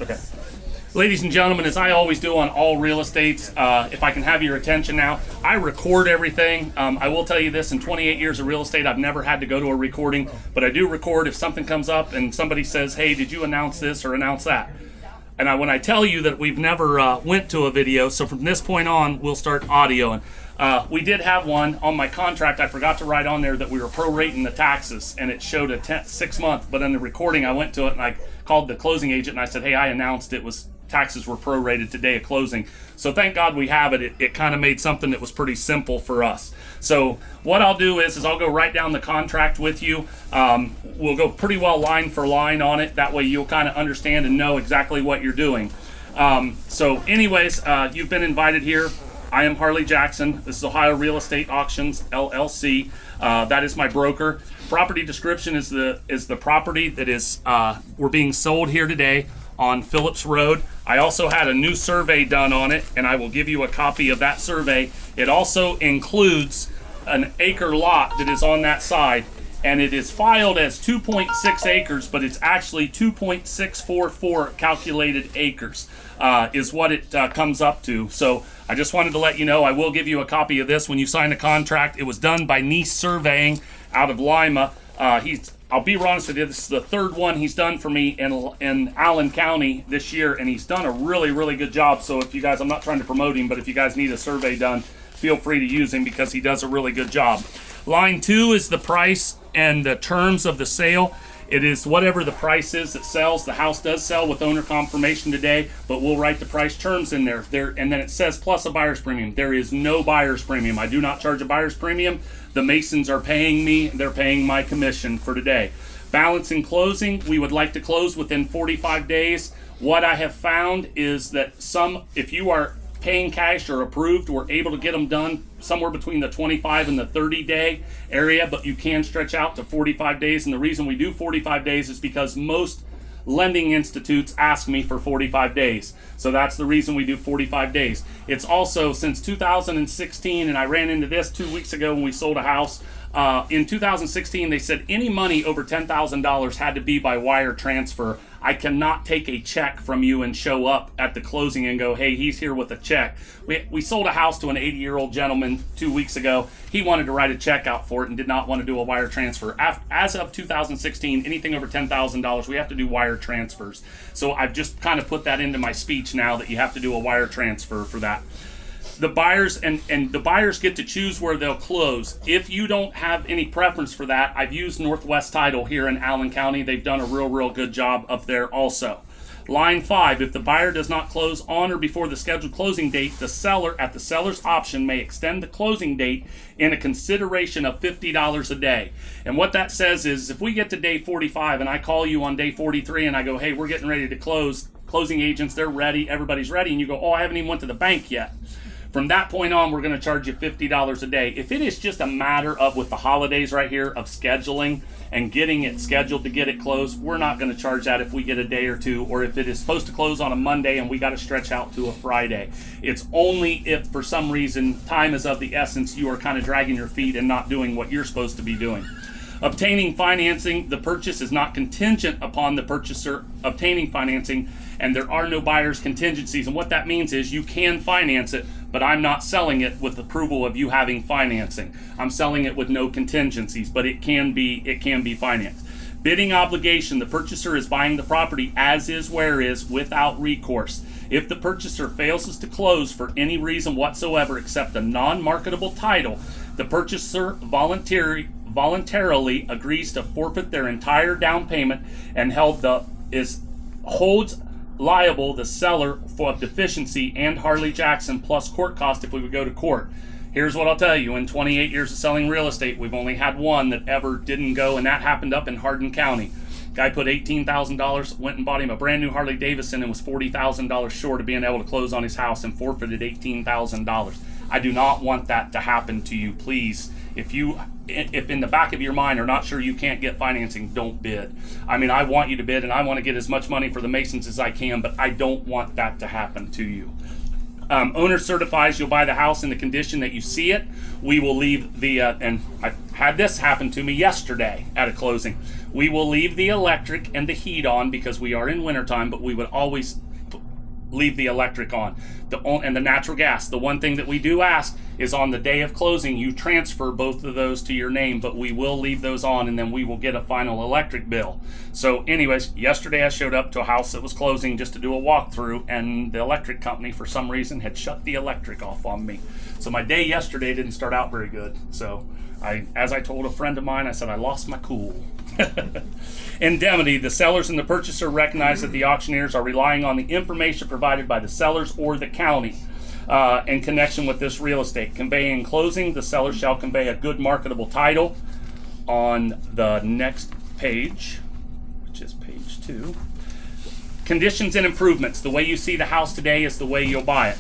Okay. Ladies and gentlemen, as I always do on all real estates, if I can have your attention now, I record everything. I will tell you this, in 28 years of real estate, I've never had to go to a recording, but I do record if something comes up and somebody says, hey, did you announce this or announce that? And when I tell you that we've never went to a video, so from this point on, we'll start audioing. We did have one on my contract. I forgot to write on there that we were prorating the taxes, and it showed a 6 month, but in the recording, I went to it and I called the closing agent and I said, hey, I announced it was taxes were prorated today at closing. So thank God we have it. It kind of made something that was pretty simple for us. So what I'll do is I'll go right down the contract with you. We'll go pretty well line for line on it. That way you'll kind of understand and know exactly what you're doing. So anyways, you've been invited here. I am Harley Jackson. This is Ohio Real Estate Auctions, LLC. That is my broker. Property description is the property that is we're being sold here today on Phillips Road. I also had a new survey done on it, and I will give you a copy of that survey. It also includes an acre lot that is on that side, and it is filed as 2.6 acres, but it's actually 2.644 calculated acres is what it comes up to. So I just wanted to let you know, I will give you a copy of this when you sign the contract. It was done by Nice Surveying out of Lima. I'll be honest with you, this is the third one he's done for me in Allen County this year, and he's done a really, really good job. So if you guys, I'm not trying to promote him, but if you guys need a survey done, feel free to use him because he does a really good job. Line 2 is the price and the terms of the sale. It is whatever the price is that sells. The house does sell with owner confirmation today, but we'll write the price terms in there. And then it says plus a buyer's premium. There is no buyer's premium. I do not charge a buyer's premium. The Masons are paying me. They're paying my commission for today. Balance in closing, we would like to close within 45 days. What I have found is that if you are paying cash or approved, we're able to get them done somewhere between the 25 and the 30 day area, but you can stretch out to 45 days. And the reason we do 45 days is because most lending institutes ask me for 45 days. So that's the reason we do 45 days. It's also since 2016, and I ran into this 2 weeks ago when we sold a house. In 2016, they said any money over $10,000 had to be by wire transfer. I cannot take a check from you and show up at the closing and go, hey, he's here with a check. We sold a house to an 80-year-old gentleman 2 weeks ago. He wanted to write a check out for it and did not want to do a wire transfer. As of 2016, anything over $10,000, we have to do wire transfers. So I've just kind of put that into my speech now that you have to do a wire transfer for that. The buyers and the buyers get to choose where they'll close. If you don't have any preference for that, I've used Northwest Title here in Allen County. They've done a real good job up there also. Line 5, if the buyer does not close on or before the scheduled closing date, the seller at the seller's option may extend the closing date in a consideration of $50 a day. And what that says is if we get to day 45 and I call you on day 43 and I go, hey, we're getting ready to close, closing agents, they're ready, everybody's ready, and you go, oh, I haven't even went to the bank yet. From that point on, we're going to charge you $50 a day. If it is just a matter of, with the holidays right here, of scheduling and getting it scheduled to get it closed, we're not going to charge that if we get a day or two, or if it is supposed to close on a Monday and we got to stretch out to a Friday. It's only if for some reason time is of the essence, you are kind of dragging your feet and not doing what you're supposed to be doing. Obtaining financing, the purchase is not contingent upon the purchaser obtaining financing, and there are no buyer's contingencies. And what that means is you can finance it, but I'm not selling it with approval of you having financing. I'm selling it with no contingencies, but it can be financed. Bidding obligation, the purchaser is buying the property as is, where is, without recourse. If the purchaser fails to close for any reason whatsoever except a non-marketable title, the purchaser voluntarily agrees to forfeit their entire down payment and holds liable the seller for deficiency and Harley Jackson plus court cost if we would go to court. Here's what I'll tell you. In 28 years of selling real estate, we've only had one that ever didn't go, and that happened up in Harrod County. Guy put $18,000, went and bought him a brand new Harley Davidson and was $40,000 short of being able to close on his house and forfeited $18,000. I do not want that to happen to you. Please, if in the back of your mind are not sure you can't get financing, don't bid. I mean, I want you to bid and I want to get as much money for the Masons as I can, but I don't want that to happen to you. Owner certifies you'll buy the house in the condition that you see it. We will leave the, and I had this happen to me yesterday at a closing. We will leave the electric and the heat on because we are in wintertime, but we would always leave the electric on. And the natural gas. The one thing that we do ask is on the day of closing, you transfer both of those to your name, but we will leave those on and then we will get a final electric bill. So anyways, yesterday I showed up to a house that was closing just to do a walkthrough, and the electric company for some reason had shut the electric off on me. So my day yesterday didn't start out very good. So as I told a friend of mine, I said I lost my cool. Indemnity. The sellers and the purchaser recognize that the auctioneers are relying on the information provided by the sellers or the county in connection with this real estate. Conveying and closing. The seller shall convey a good marketable title. On the next page, which is page 2. Conditions and improvements. The way you see the house today is the way you'll buy it.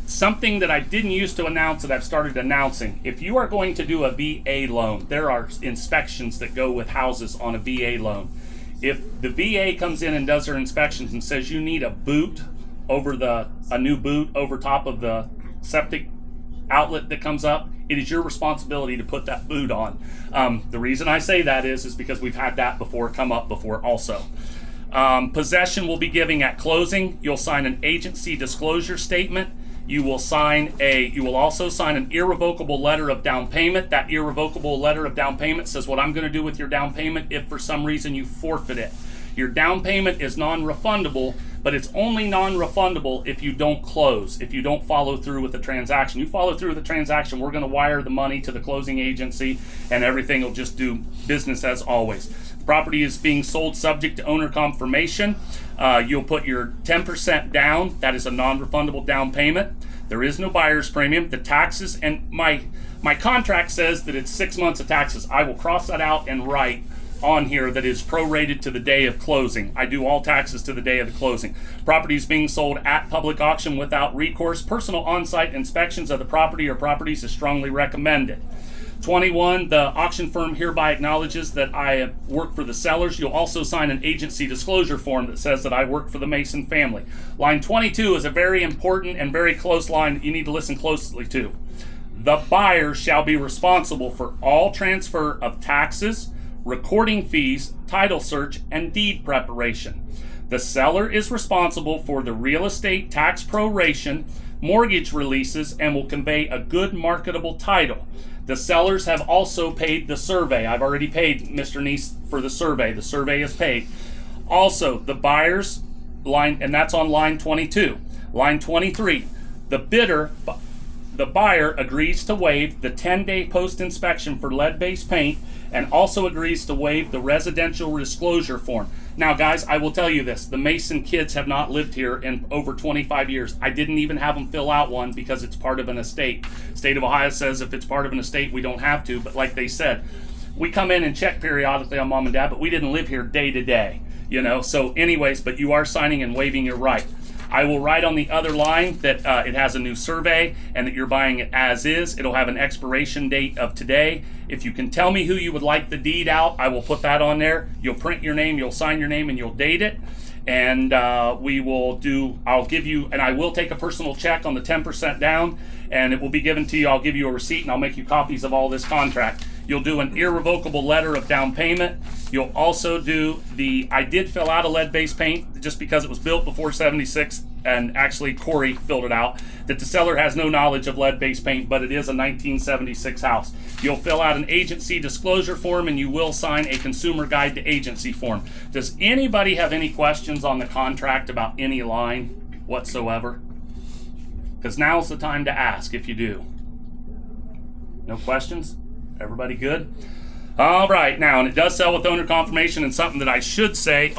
Something that I didn't used to announce that I've started announcing. If you are going to do a VA loan, there are inspections that go with houses on a VA loan. If the VA comes in and does their inspections and says you need a boot over a new boot over top of the septic outlet that comes up, it is your responsibility to put that boot on. The reason I say that is because we've had that before come up before also. Possession will be giving at closing. You'll sign an agency disclosure statement. You will also sign an irrevocable letter of down payment. That irrevocable letter of down payment says what I'm going to do with your down payment if for some reason you forfeit it. Your down payment is non-refundable, but it's only non-refundable if you don't close, if you don't follow through with the transaction. You follow through with the transaction, we're going to wire the money to the closing agency, and everything will just do business as always. The property is being sold subject to owner confirmation. You'll put your 10% down. That is a non-refundable down payment. There is no buyer's premium. The taxes, and my contract says that it's 6 months of taxes. I will cross that out and write on here that is prorated to the day of closing. I do all taxes to the day of the closing. Property is being sold at public auction without recourse. Personal on-site inspections of the property or properties is strongly recommended. 21, the auction firm hereby acknowledges that I work for the sellers. You'll also sign an agency disclosure form that says that I work for the Mason family. Line 22 is a very important and very close line that you need to listen closely to. The buyer shall be responsible for all transfer of taxes, recording fees, title search, and deed preparation. The seller is responsible for the real estate tax proration, mortgage releases, and will convey a good marketable title. The sellers have also paid the survey. I've already paid Mr. Neese for the survey. The survey is paid. Also, the buyer's line, and that's on line 22. Line 23, the buyer agrees to waive the 10-day post-inspection for lead-based paint and also agrees to waive the residential disclosure form. Now, guys, I will tell you this. The Mason kids have not lived here in over 25 years. I didn't even have them fill out one because it's part of an estate. State of Ohio says if it's part of an estate, we don't have to. But like they said, we come in and check periodically on mom and dad, but we didn't live here day to day. So anyways, but you are signing and waiving your right. I will write on the other line that it has a new survey and that you're buying it as is. It'll have an expiration date of today. If you can tell me who you would like the deed out, I will put that on there. You'll print your name, you'll sign your name, and you'll date it. And I will take a personal check on the 10% down, and it will be given to you. I'll give you a receipt, and I'll make you copies of all this contract. You'll do an irrevocable letter of down payment. You'll also do I did fill out a lead-based paint just because it was built before 76, and actually Corey filled it out, that the seller has no knowledge of lead-based paint, but it is a 1976 house. You'll fill out an agency disclosure form, and you will sign a consumer guide to agency form. Does anybody have any questions on the contract about any line whatsoever? Because now's the time to ask if you do. No questions? Everybody good? All right, now, and it does sell with owner confirmation, and something that I should say,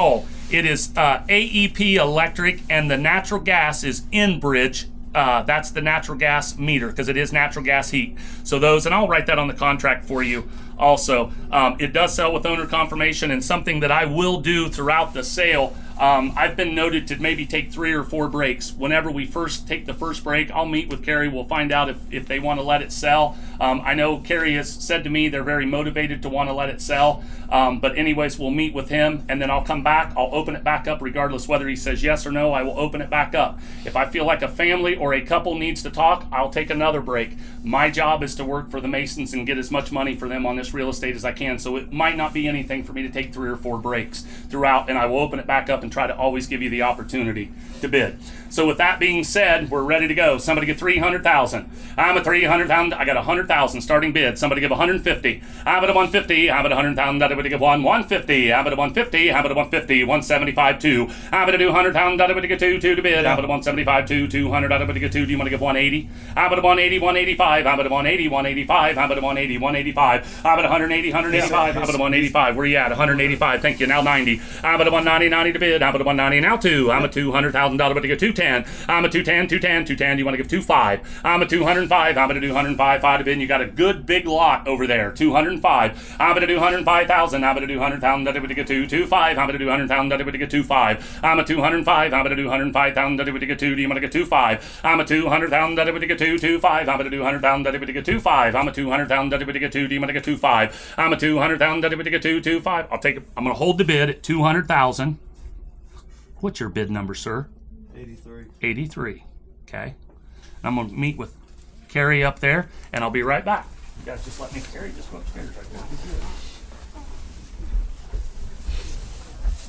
it is AEP electric, and the natural gas is Enbridge. That's the natural gas meter, because it is natural gas heat. So those, and I'll write that on the contract for you also. It does sell with owner confirmation, and something that I will do throughout the sale, I've been noted to maybe take 3 or 4 breaks. Whenever we first take the first break, I'll meet with Carrie. We'll find out if they want to let it sell. I know Carrie has said to me they're very motivated to want to let it sell. But anyways, we'll meet with him, and then I'll come back. I'll open it back up regardless whether he says yes or no. I will open it back up. If I feel like a family or a couple needs to talk, I'll take another break. My job is to work for the Masons and get as much money for them on this real estate as I can. So it might not be anything for me to take 3 or 4 breaks throughout, and I will open it back up and try to always give you the opportunity to bid. So with that being said, we're ready to go. Somebody get 300,000. I'm a 300,000. I got 100,000 starting bid. Somebody give 150. I'm at a 150. I'm at 100,000. Everybody give 150. I'm at a 150. I'm at a 150. 175 2. I'm at a 200,000. Everybody get 2 to bid. I'm at a 175 2. 200. Everybody get 2. Do you want to give 180? I'm at a 180. 185. I'm at a 180. 185. I'm at a 180. 185. I'm at 180. 185. I'm at a 185. Where you at? 185. Thank you. Now 90. I'm at a 190. 90 to bid. I'm at a 190. Now 2. I'm at $200,000. Everybody get 210. I'm a 210, 210, 210. Do you want to give 25? I'm a 205. I'm going to do 105. 5 to bid. You got a good big lot over there. 205. I'm going to do 105,000. I'm going to do 100,000. Everybody get 225. I'm going to do 100,000. Everybody get 25. I'm a 205. I'm going to do 105,000. Everybody get 2. Do you want to get 25? I'm a 200,000. Everybody get 225. I'm going to do 100,000. Everybody get 25. I'm a 200,000. Everybody get 2. Do you want to get 25? I'm a 200,000. Everybody get 225. I'll take it. I'm going to hold the bid at 200,000. What's your bid number, sir? 83. 83. Okay. I'm going to meet with Carrie up there, and I'll be right back. You guys just let me carry this upstairs right there.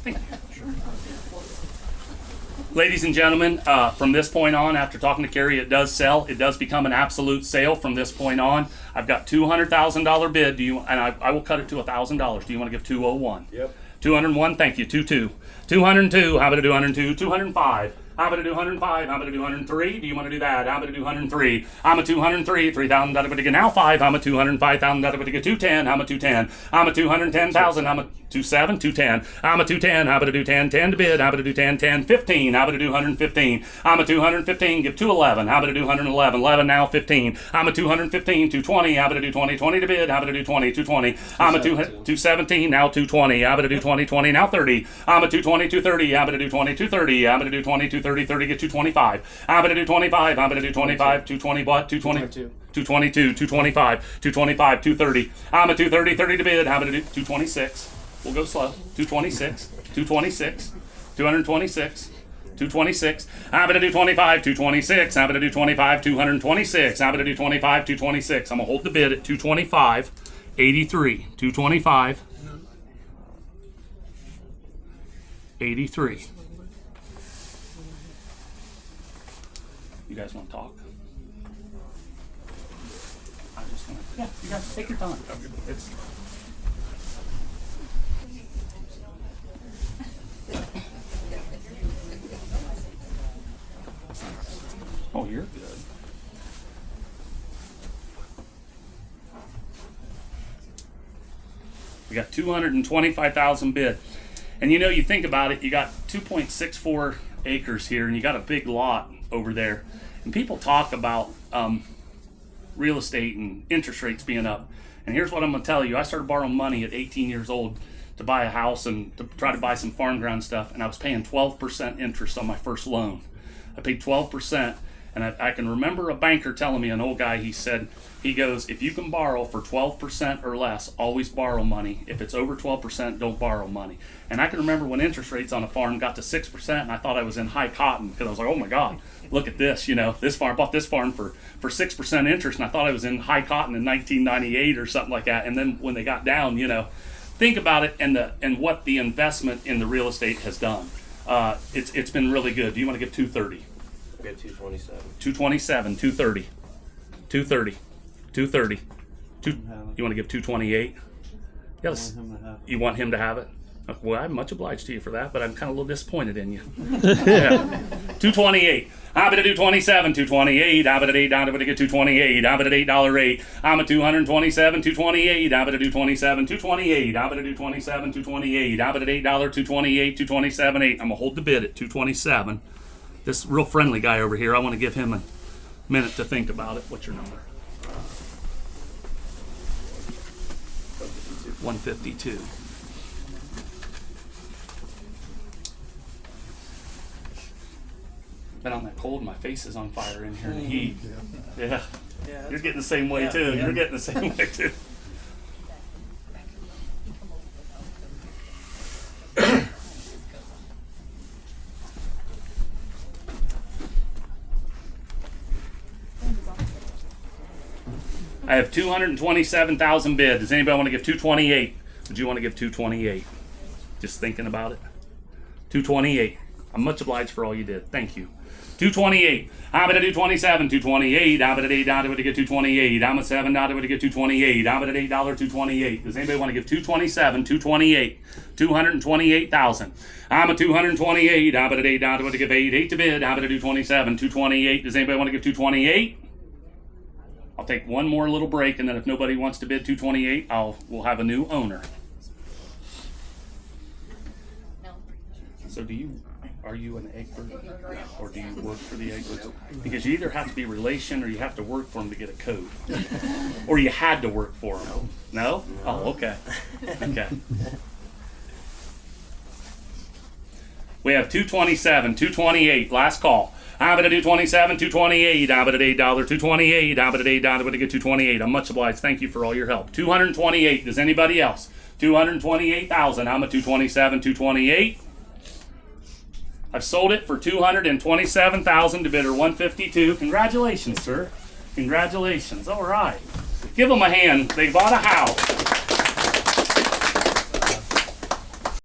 Thank you. Ladies and gentlemen, from this point on, after talking to Carrie, it does sell. It does become an absolute sale from this point on. I've got $200,000 bid. And I will cut it to $1,000. Do you want to give 201? Yep. 201. Thank you. 22. 202. How about to do 102? 205. I'm going to do 105. I'm going to do 103. Do you want to do that? I'm going to do 103. I'm a 203. 3,000. Everybody get now 5. I'm a 205,000. Everybody get 210. I'm a 210. I'm a 210,000. I'm a 27. 210. I'm a 210. I'm going to do 10. 10 to bid. I'm going to do 10. 10. 15. I'm going to do 115. I'm a 215. Give 211. I'm going to do 111. 11 now. 15. I'm a 215. 220. I'm going to do 20. 20 to bid. I'm going to do 20. 220. I'm a 217. Now 220. I'm going to do 20. 20 now 30. I'm a 220. 230. I'm going to do 20. 230. I'm going to do 20. 230. 30 get 225. I'm going to do 25. I'm going to do 25. 220 what? 220. 222. 225. 225. 230. I'm a 230. 30 to bid. I'm going to do 226. We'll go slow. 226. 226. 226. 226. I'm going to do 25. 226. I'm going to do 25. 226. I'm going to do 25. 226. I'm going to hold the bid at 225. 83. 225. 83. You guys want to talk? I'm just gonna. Yeah, you guys take your time. It's. Oh, you're good. We got 225,000 bid, and you know, you think about it. You got 2.64 acres here, and you got a big lot over there. And people talk about real estate and interest rates being up. And here's what I'm going to tell you. I started borrowing money at 18 years old to buy a house and to try to buy some farm ground stuff. And I was paying 12% interest on my first loan. I paid 12%. And I can remember a banker telling me, an old guy, he goes, if you can borrow for 12% or less, always borrow money. If it's over 12%, don't borrow money. And I can remember when interest rates on a farm got to 6%, and I thought I was in high cotton, because I was like, oh my God, look at this, this farm, bought this farm for 6% interest, and I thought I was in high cotton in 1998 or something like that. And then when they got down, think about it and what the investment in the real estate has done. It's been really good. Do you want to give 230? We got 227. 227, 230, 230, 230. You want to give 228? Yes. You want him to have it? Well, I'm much obliged to you for that, but I'm kind of a little disappointed in you. Yeah. 228. I'm going to do 27, 228. I'm going to $8. I'm going to get 228. I'm going to $8 rate. I'm at 227, 228. I'm going to do 27, 228. I'm going to do 27, 228. I'm at $8, 228, 227, 8. I'm going to hold the bid at 227. This real friendly guy over here, I want to give him a minute to think about it. What's your number? 152. Been on that cold, my face is on fire in here in the heat. Yeah. Yeah. You're getting the same way too. Yeah. You're getting the same way too. I have 227,000 bid. Does anybody want to give 228? Would you want to give 228? Just thinking about it. 228. I'm much obliged for all you did. Thank you. 228. I'm gonna do 27. 228. I'm gonna $8 to get 228. I'm a $7 to get 228. I'm at $8 228. Does anybody want to give 227? 228. 228,000. I'm a 228. I'm at $8 to give 8 to bid. I'm gonna do 27. 228. Does anybody want to give 228? I'll take one more little break, and then if nobody wants to bid 228, we'll have a new owner. So are you an acre, or do you work for the acres? Because you either have to be relation or you have to work for them to get a code. Or you had to work for them. No? Oh, okay. Okay. We have 227, 228, last call. I'm gonna do 27, 228. I'm at $8, 228. I'm at $8 to get 228. I'm much obliged. Thank you for all your help. 228. Does anybody else? 228,000. I'm at 227, 228. I've sold it for 227,000 to bidder 152. Congratulations, sir. Congratulations. All right. Give them a hand. They bought a house.